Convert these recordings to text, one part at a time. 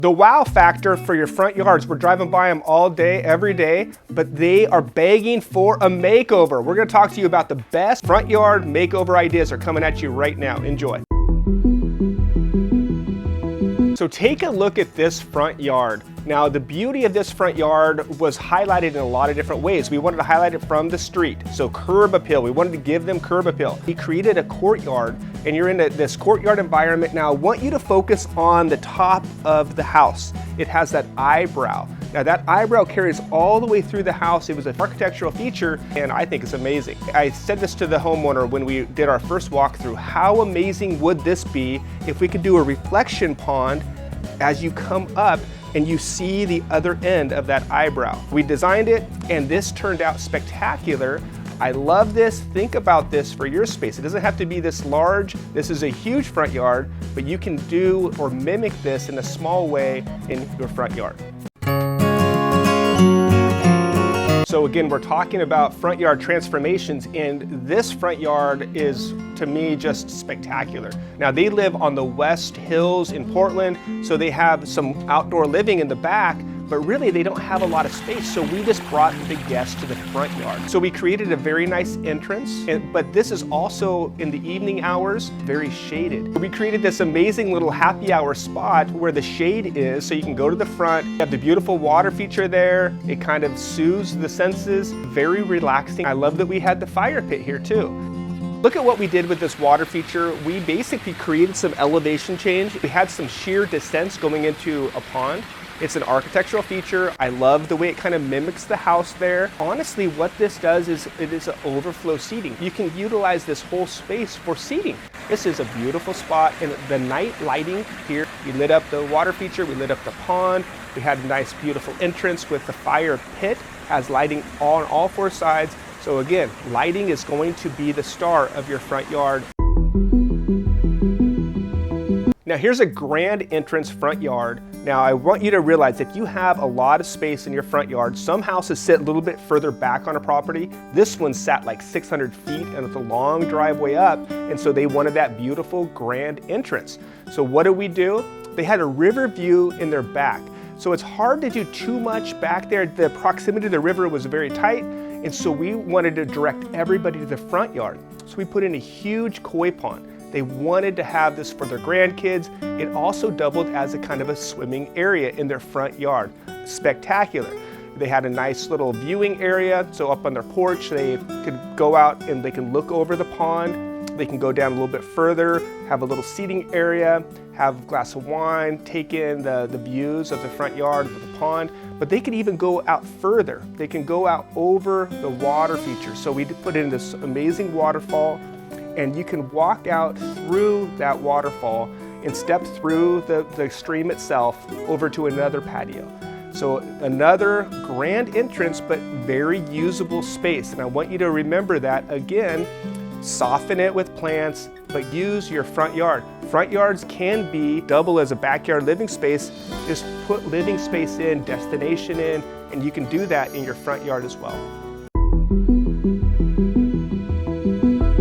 The wow factor for your front yards, we're driving by them all day, every day, but they are begging for a makeover. We're gonna talk to you about the best front yard makeover ideas are coming at you right now. Enjoy. So take a look at this front yard. Now the beauty of this front yard was highlighted in a lot of different ways. We wanted to highlight it from the street, so curb appeal. We wanted to give them curb appeal. We created a courtyard, and you're in this courtyard environment. Now I want you to focus on the top of the house. It has that eyebrow. Now that eyebrow carries all the way through the house. It was an architectural feature, and I think it's amazing. I said this to the homeowner when we did our first walkthrough. How amazing would this be if we could do a reflection pond as you come up and you see the other end of that eyebrow. We designed it, and this turned out spectacular. I love this. Think about this for your space. It doesn't have to be this large. This is a huge front yard, but you can do or mimic this in a small way in your front yard. So again, we're talking about front yard transformations, and this front yard is, to me, just spectacular. Now they live on the West Hills in Portland, so they have some outdoor living in the back, but really they don't have a lot of space. So we just brought the guests to the front yard. So we created a very nice entrance, but this is also in the evening hours, very shaded. We created this amazing little happy hour spot where the shade is, so you can go to the front. You have the beautiful water feature there. It kind of soothes the senses, very relaxing. I love that we had the fire pit here too. Look at what we did with this water feature. We basically created some elevation change. We had some sheer descents going into a pond. It's an architectural feature. I love the way it kind of mimics the house there. Honestly, what this does is it is an overflow seating. You can utilize this whole space for seating. This is a beautiful spot, and the night lighting here, we lit up the water feature, we lit up the pond, we had a nice beautiful entrance with the fire pit, has lighting on all four sides. So again, lighting is going to be the star of your front yard. Now here's a grand entrance front yard. Now I want you to realize if you have a lot of space in your front yard, some houses sit a little bit further back on a property. This one sat like 600 feet, and it's a long driveway up, and so they wanted that beautiful grand entrance. So what did we do? They had a river view in their back. So it's hard to do too much back there. The proximity to the river was very tight, and so we wanted to direct everybody to the front yard. So we put in a huge koi pond. They wanted to have this for their grandkids. It also doubled as a kind of a swimming area in their front yard. Spectacular. They had a nice little viewing area, so up on their porch they could go out and they can look over the pond. They can go down a little bit further, have a little seating area, have a glass of wine, take in the views of the front yard, of the pond, but they could even go out further. They can go out over the water feature. So we put in this amazing waterfall, and you can walk out through that waterfall and step through the stream itself over to another patio. So another grand entrance, but very usable space. And I want you to remember that again, soften it with plants, but use your front yard. Front yards can be double as a backyard living space. Just put living space in, destination in, and you can do that in your front yard as well.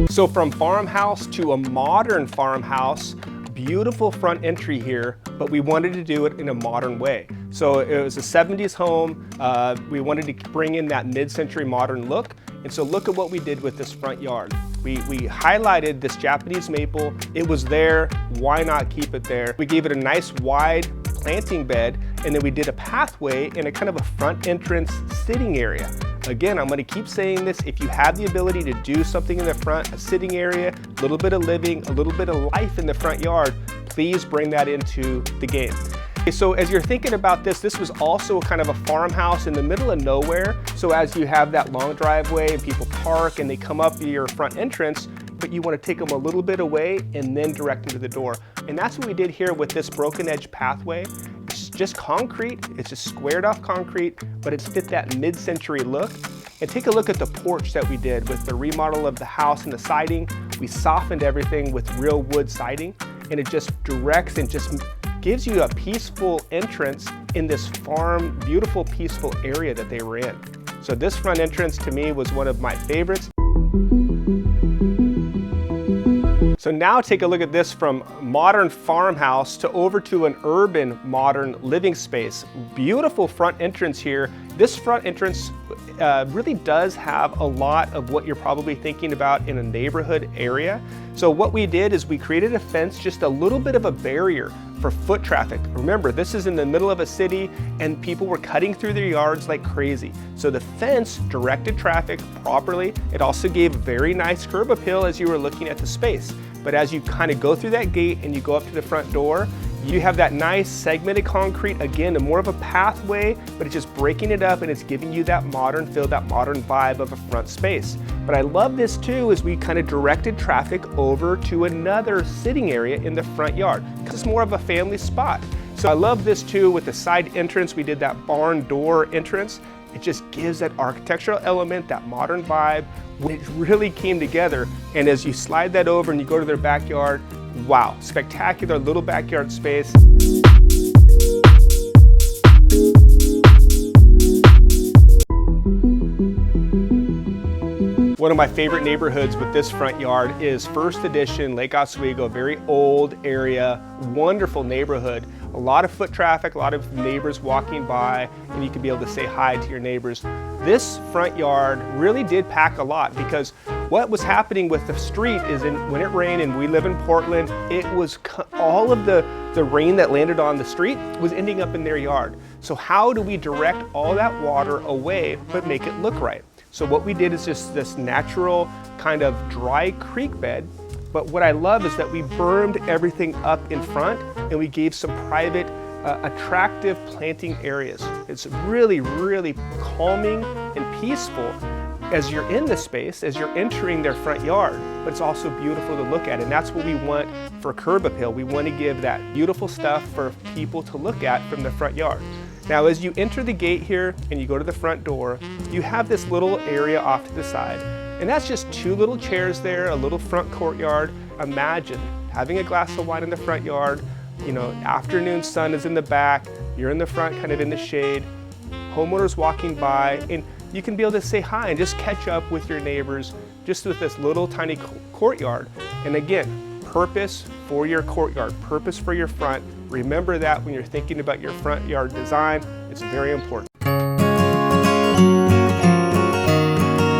So from farmhouse to a modern farmhouse, beautiful front entry here, but we wanted to do it in a modern way. So it was a 70s home. We wanted to bring in that mid-century modern look. And so look at what we did with this front yard. We highlighted this Japanese maple. It was there, why not keep it there? We gave it a nice wide planting bed, and then we did a pathway and a kind of a front entrance sitting area. Again, I'm gonna keep saying this, if you have the ability to do something in the front, a sitting area, a little bit of living, a little bit of life in the front yard, please bring that into the game. Okay, so as you're thinking about this, this was also kind of a farmhouse in the middle of nowhere. So as you have that long driveway and people park and they come up your front entrance, but you want to take them a little bit away and then direct them to the door. And that's what we did here with this broken edge pathway. It's just concrete, it's just squared off concrete, but it's fit that mid-century look. And take a look at the porch that we did with the remodel of the house and the siding. We softened everything with real wood siding, and it just directs and just gives you a peaceful entrance in this farm, beautiful, peaceful area that they were in. So this front entrance to me was one of my favorites. So now take a look at this from modern farmhouse to over to an urban modern living space. Beautiful front entrance here. This front entrance really does have a lot of what you're probably thinking about in a neighborhood area. So what we did is we created a fence, just a little bit of a barrier for foot traffic. Remember, this is in the middle of a city and people were cutting through their yards like crazy. So the fence directed traffic properly. It also gave very nice curb appeal as you were looking at the space. But as you kind of go through that gate and you go up to the front door, you have that nice segmented concrete, again, more of a pathway, but it's just breaking it up and it's giving you that modern feel, that modern vibe of a front space. But I love this too, is we kind of directed traffic over to another sitting area in the front yard, because it's more of a family spot. So I love this too with the side entrance. We did that barn door entrance. It just gives that architectural element, that modern vibe. It really came together. And as you slide that over and you go to their backyard, wow, spectacular little backyard space. One of my favorite neighborhoods with this front yard is First Edition, Lake Oswego, very old area, wonderful neighborhood. A lot of foot traffic, a lot of neighbors walking by, and you can be able to say hi to your neighbors. This front yard really did pack a lot, because what was happening with the street is when it rained, and we live in Portland, it was all of the rain that landed on the street was ending up in their yard. So how do we direct all that water away but make it look right? So what we did is just this natural kind of dry creek bed. But what I love is that we bermed everything up in front and we gave some private, attractive planting areas. It's really, really calming and peaceful as you're in the space, as you're entering their front yard, but it's also beautiful to look at. And that's what we want for curb appeal. We want to give that beautiful stuff for people to look at from the front yard. Now, as you enter the gate here and you go to the front door, you have this little area off to the side. And that's just two little chairs there, a little front courtyard. Imagine having a glass of wine in the front yard, you know, afternoon sun is in the back, you're in the front kind of in the shade, homeowners walking by, and you can be able to say hi and just catch up with your neighbors just with this little tiny courtyard. And again, purpose for your courtyard, purpose for your front. Remember that when you're thinking about your front yard design, it's very important.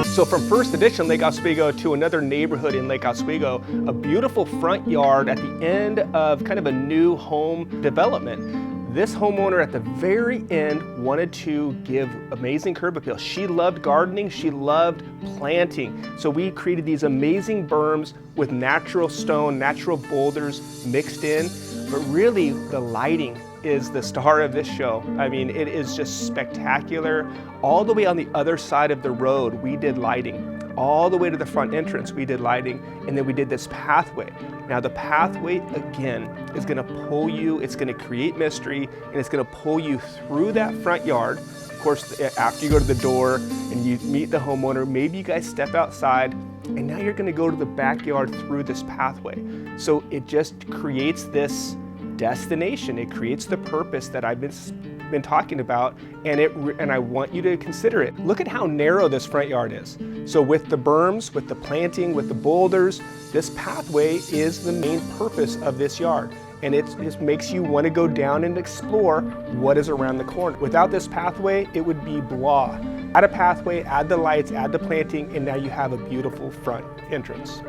So from First Edition Lake Oswego to another neighborhood in Lake Oswego, a beautiful front yard at the end of kind of a new home development. This homeowner at the very end wanted to give amazing curb appeal. She loved gardening, she loved planting. So we created these amazing berms with natural stone, natural boulders mixed in, but really the lighting is the star of this show. I mean, it is just spectacular. All the way on the other side of the road, we did lighting. All the way to the front entrance, we did lighting, and then we did this pathway. Now the pathway, again, is gonna pull you, it's gonna create mystery, and it's gonna pull you through that front yard. Of course, after you go to the door and you meet the homeowner, maybe you guys step outside, and now you're gonna go to the backyard through this pathway. So it just creates this destination. It creates the purpose that I've been talking about, and I want you to consider it. Look at how narrow this front yard is. So with the berms, with the planting, with the boulders, this pathway is the main purpose of this yard. And it just makes you want to go down and explore what is around the corner. Without this pathway, it would be blah. Add a pathway, add the lights, add the planting, and now you have a beautiful front entrance.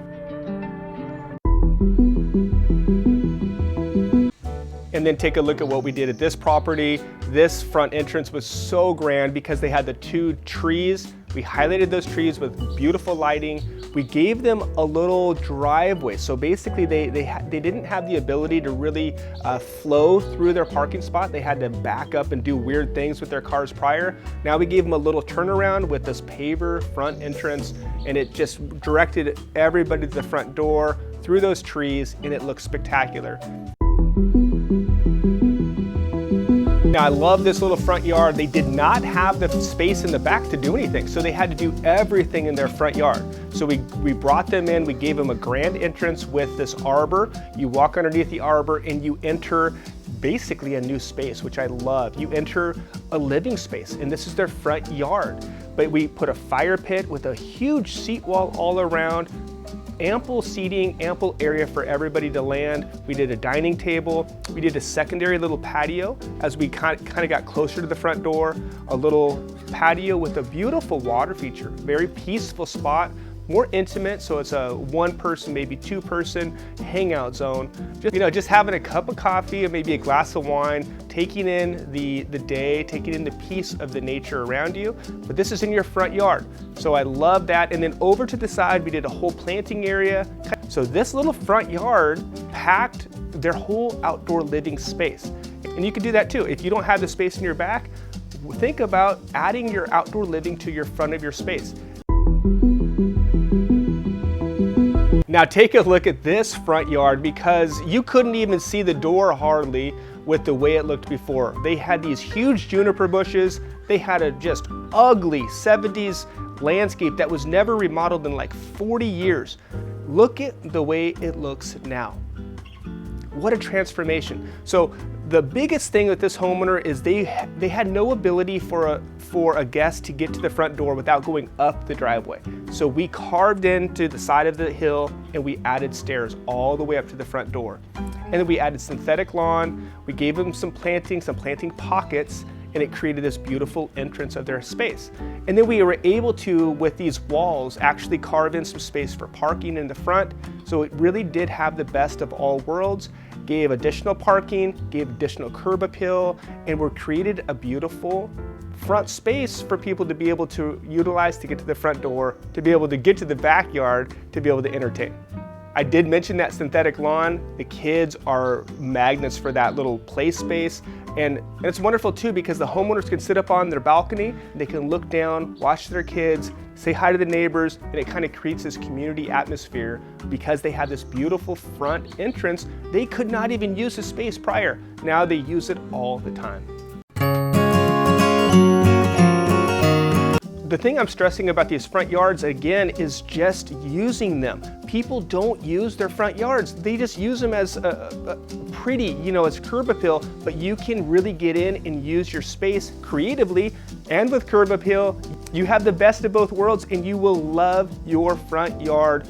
And then take a look at what we did at this property. This front entrance was so grand because they had the two trees. We highlighted those trees with beautiful lighting. We gave them a little driveway. So basically they didn't have the ability to really flow through their parking spot. They had to back up and do weird things with their cars prior. Now we gave them a little turnaround with this paver front entrance, and it just directed everybody to the front door through those trees, and it looks spectacular. Now I love this little front yard. They did not have the space in the back to do anything, so they had to do everything in their front yard. So we brought them in, we gave them a grand entrance with this arbor. You walk underneath the arbor and you enter basically a new space, which I love. You enter a living space, and this is their front yard. But we put a fire pit with a huge seat wall all around, Ample seating, ample area for everybody to land. We did a dining table. We did a secondary little patio as we kind of got closer to the front door. A little patio with a beautiful water feature. Very peaceful spot. More intimate, so it's a one person, maybe two person hangout zone. Just having a cup of coffee and maybe a glass of wine, taking in the day, taking in the peace of the nature around you. But this is in your front yard, so I love that. And then over to the side, we did a whole planting area. So this little front yard packed their whole outdoor living space. And you can do that too. If you don't have the space in your back, think about adding your outdoor living to your front of your space. Now take a look at this front yard, because you couldn't even see the door hardly with the way it looked before. They had these huge juniper bushes. They had a just ugly 70s landscape that was never remodeled in like 40 years. Look at the way it looks now. What a transformation. So the biggest thing with this homeowner is they had no ability for a guest to get to the front door without going up the driveway. So we carved into the side of the hill and we added stairs all the way up to the front door. And then we added synthetic lawn. We gave them some planting pockets, and it created this beautiful entrance of their space. And then we were able to, with these walls, actually carve in some space for parking in the front. So it really did have the best of all worlds. Gave additional parking, gave additional curb appeal, and we created a beautiful front space for people to be able to utilize to get to the front door, to be able to get to the backyard, to be able to entertain. I did mention that synthetic lawn. The kids are magnets for that little play space. And it's wonderful too, because the homeowners can sit up on their balcony, they can look down, watch their kids, say hi to the neighbors, and it kind of creates this community atmosphere because they have this beautiful front entrance. They could not even use the space prior. Now they use it all the time. The thing I'm stressing about these front yards, again, is just using them. People don't use their front yards. They just use them as a pretty, as curb appeal, but you can really get in and use your space creatively. And with curb appeal, you have the best of both worlds, and you will love your front yard.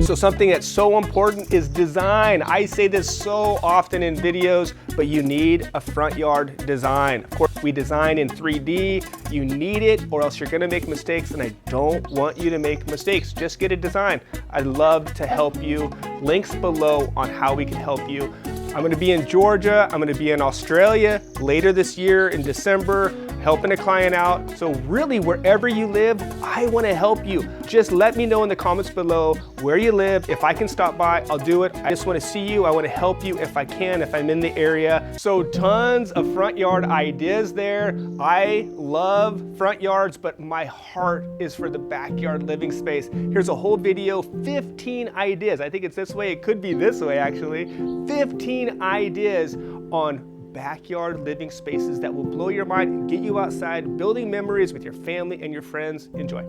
So something that's so important is design. I say this so often in videos, but you need a front yard design. Of course, we design in 3D. You need it, or else you're gonna make mistakes, and I don't want you to make mistakes. Just get a design. I'd love to help you. Links below on how we can help you. I'm gonna be in Georgia. I'm gonna be in Australia later this year in December, helping a client out. So really, wherever you live, I wanna help you. Just let me know in the comments below where you live. If I can stop by, I'll do it. I just wanna see you. I wanna help you if I can, if I'm in the area. So tons of front yard ideas there. I love front yards, but my heart is for the backyard living space. Here's a whole video, 15 ideas. I think it's this way. It could be this way, actually. 15 ideas on backyard living spaces that will blow your mind and get you outside, building memories with your family and your friends. Enjoy.